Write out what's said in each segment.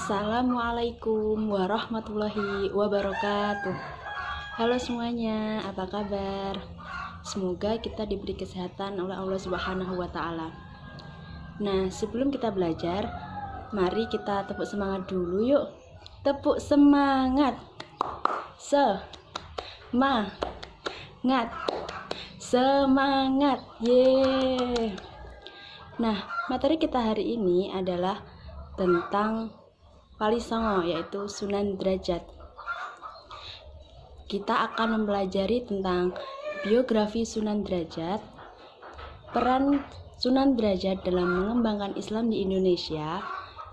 Assalamualaikum warahmatullahi wabarakatuh. Halo semuanya, apa kabar? Semoga kita diberi kesehatan oleh Allah Subhanahu wa Ta'ala. Nah, sebelum kita belajar, mari kita tepuk semangat dulu yuk. Tepuk semangat. Semangat. Yeay. Nah, materi kita hari ini adalah tentang Wali Songo, yaitu Sunan Derajat. Kita akan mempelajari tentang biografi Sunan Derajat, peran Sunan Derajat dalam mengembangkan Islam di Indonesia,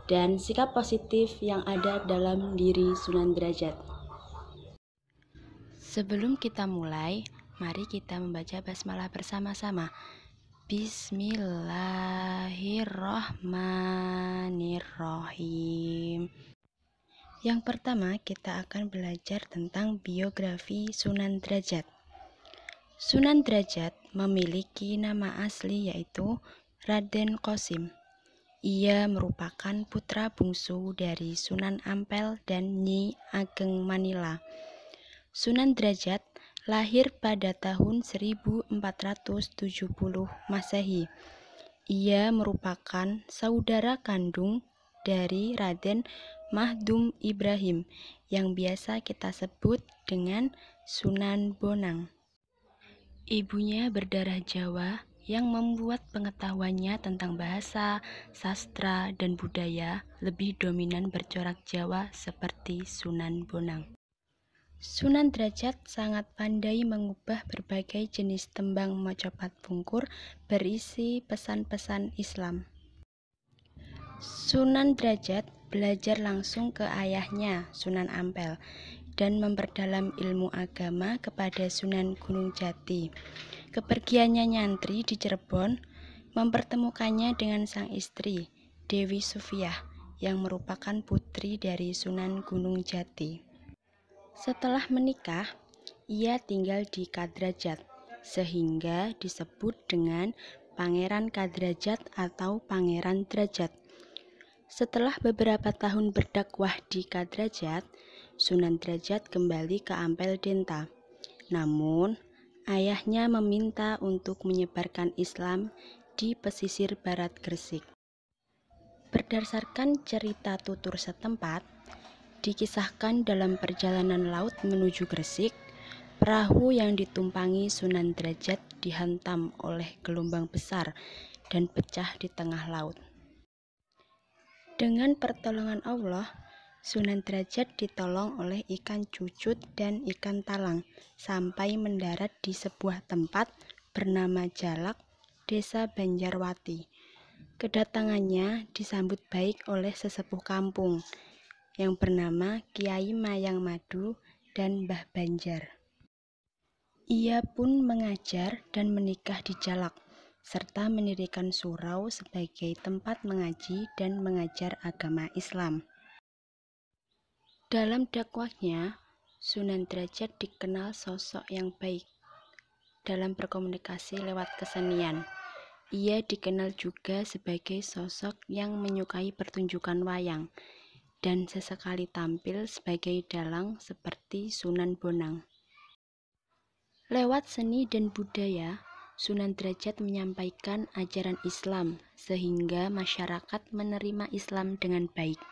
dan sikap positif yang ada dalam diri Sunan Derajat. Sebelum kita mulai, mari kita membaca basmalah bersama-sama. Bismillahirrahmanirrahim. Yang pertama, kita akan belajar tentang biografi Sunan Derajat. Sunan Derajat memiliki nama asli yaitu Raden Qasim. Ia merupakan putra bungsu dari Sunan Ampel dan Nyi Ageng Manila. Sunan Derajat lahir pada tahun 1470 Masehi. Ia merupakan saudara kandung dari Raden Mahdum Ibrahim yang biasa kita sebut dengan Sunan Bonang. Ibunya berdarah Jawa yang membuat pengetahuannya tentang bahasa, sastra, dan budaya lebih dominan bercorak Jawa seperti Sunan Bonang. Sunan Derajat sangat pandai mengubah berbagai jenis tembang Macapat Bungkur berisi pesan-pesan Islam. Sunan Derajat belajar langsung ke ayahnya, Sunan Ampel, dan memperdalam ilmu agama kepada Sunan Gunung Jati. Kepergiannya nyantri di Cirebon mempertemukannya dengan sang istri, Dewi Sufiah, yang merupakan putri dari Sunan Gunung Jati. Setelah menikah, ia tinggal di Kadrajat, sehingga disebut dengan Pangeran Kadrajat atau Pangeran Derajat. Setelah beberapa tahun berdakwah di Kadrajat, Sunan Derajat kembali ke Ampel Denta. Namun, ayahnya meminta untuk menyebarkan Islam di pesisir barat Gresik. Berdasarkan cerita tutur setempat, dikisahkan dalam perjalanan laut menuju Gresik, perahu yang ditumpangi Sunan Derajat dihantam oleh gelombang besar dan pecah di tengah laut. Dengan pertolongan Allah, Sunan Derajat ditolong oleh ikan cucut dan ikan talang sampai mendarat di sebuah tempat bernama Jalak, Desa Banjarwati. Kedatangannya disambut baik oleh sesepuh kampung yang bernama Kiai Mayang Madu dan Mbah Banjar. Ia pun mengajar dan menikah di Jalak, serta mendirikan surau sebagai tempat mengaji dan mengajar agama Islam. Dalam dakwahnya, Sunan Derajat dikenal sosok yang baik dalam berkomunikasi lewat kesenian. Ia dikenal juga sebagai sosok yang menyukai pertunjukan wayang dan sesekali tampil sebagai dalang seperti Sunan Bonang. Lewat seni dan budaya, Sunan Derajat menyampaikan ajaran Islam sehingga masyarakat menerima Islam dengan baik.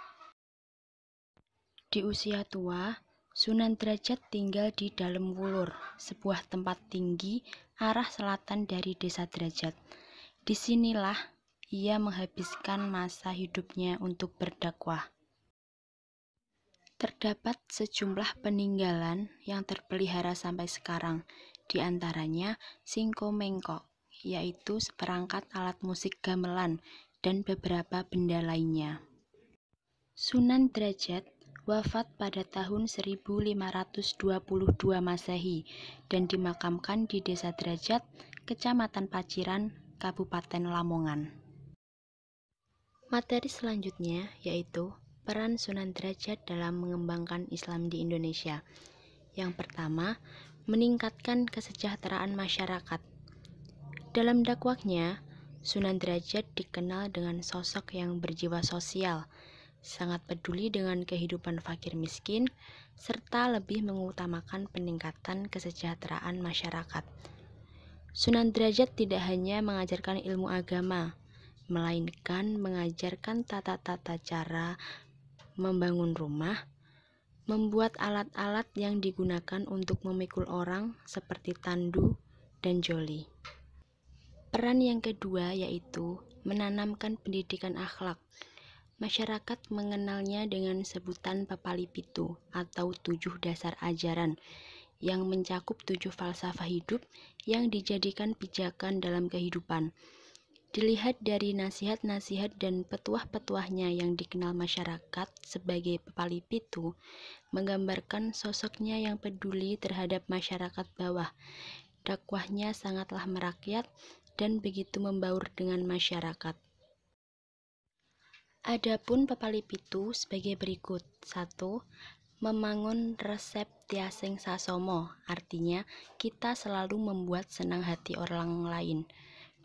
Di usia tua, Sunan Derajat tinggal di Dalem Wulur, sebuah tempat tinggi arah selatan dari Desa Derajat. Disinilah ia menghabiskan masa hidupnya untuk berdakwah. Terdapat sejumlah peninggalan yang terpelihara sampai sekarang, di antaranya Singko Mengkok, yaitu seperangkat alat musik gamelan dan beberapa benda lainnya. Sunan Derajat wafat pada tahun 1522 Masehi dan dimakamkan di Desa Derajat, Kecamatan Paciran, Kabupaten Lamongan. Materi selanjutnya yaitu peran Sunan Derajat dalam mengembangkan Islam di Indonesia. Yang pertama, meningkatkan kesejahteraan masyarakat. Dalam dakwahnya, Sunan Derajat dikenal dengan sosok yang berjiwa sosial, sangat peduli dengan kehidupan fakir miskin, serta lebih mengutamakan peningkatan kesejahteraan masyarakat. Sunan Derajat tidak hanya mengajarkan ilmu agama, melainkan mengajarkan tata-tata cara membangun rumah, membuat alat-alat yang digunakan untuk memikul orang seperti tandu dan joli. Peran yang kedua yaitu menanamkan pendidikan akhlak. Masyarakat mengenalnya dengan sebutan Pepali Pitu atau 7 dasar ajaran yang mencakup 7 falsafah hidup yang dijadikan pijakan dalam kehidupan. Dilihat dari nasihat-nasihat dan petuah-petuahnya yang dikenal masyarakat sebagai Pepali Pitu, menggambarkan sosoknya yang peduli terhadap masyarakat bawah. Dakwahnya sangatlah merakyat dan begitu membaur dengan masyarakat. Adapun Pepali Pitu sebagai berikut. 1. Memangun resep tiasing sasomo, artinya kita selalu membuat senang hati orang lain.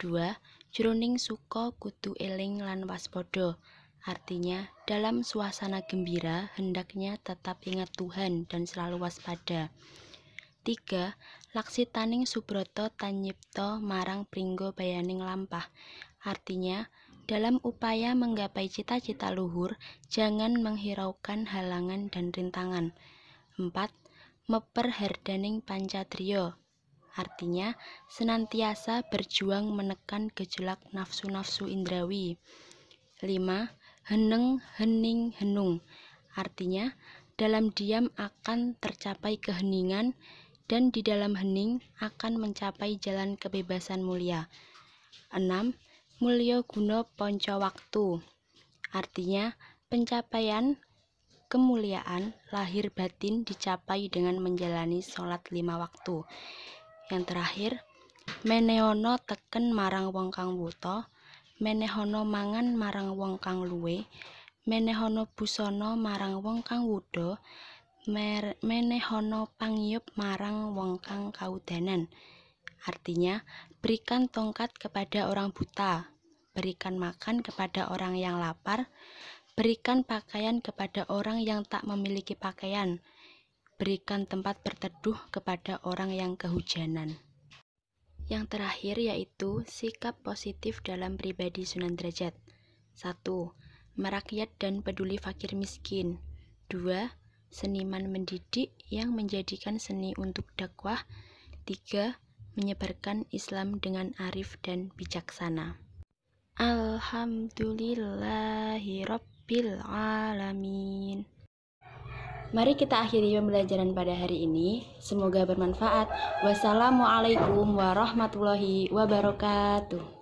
2. Jroning suka kudu eling lan waspodo, artinya dalam suasana gembira hendaknya tetap ingat Tuhan dan selalu waspada. 3. Laksitaning subroto tanyipto marang pringgo bayaning lampah, artinya dalam upaya menggapai cita-cita luhur, jangan menghiraukan halangan dan rintangan. 4. Meper herdaning pancadriya, artinya senantiasa berjuang menekan gejolak nafsu-nafsu indrawi. 5. Heneng hening henung, artinya dalam diam akan tercapai keheningan dan di dalam hening akan mencapai jalan kebebasan mulia. 6. Mulya guna panca waktu, artinya pencapaian kemuliaan lahir batin dicapai dengan menjalani sholat 5 waktu. Yang terakhir, menehono teken marang wong kang wuta, menehono mangan marang wong kang luwe, menehono busana marang wong kang wuda, menehono pangiyup marang wong kang kaudanan. Artinya, berikan tongkat kepada orang buta, berikan makan kepada orang yang lapar, berikan pakaian kepada orang yang tak memiliki pakaian, berikan tempat berteduh kepada orang yang kehujanan. Yang terakhir yaitu sikap positif dalam pribadi Sunan Derajat. 1. Merakyat dan peduli fakir miskin. 2. Seniman mendidik yang menjadikan seni untuk dakwah. 3. Menyebarkan Islam dengan arif dan bijaksana. Alhamdulillahirabbil alamin. Mari kita akhiri pembelajaran pada hari ini. Semoga bermanfaat. Wassalamualaikum warahmatullahi wabarakatuh.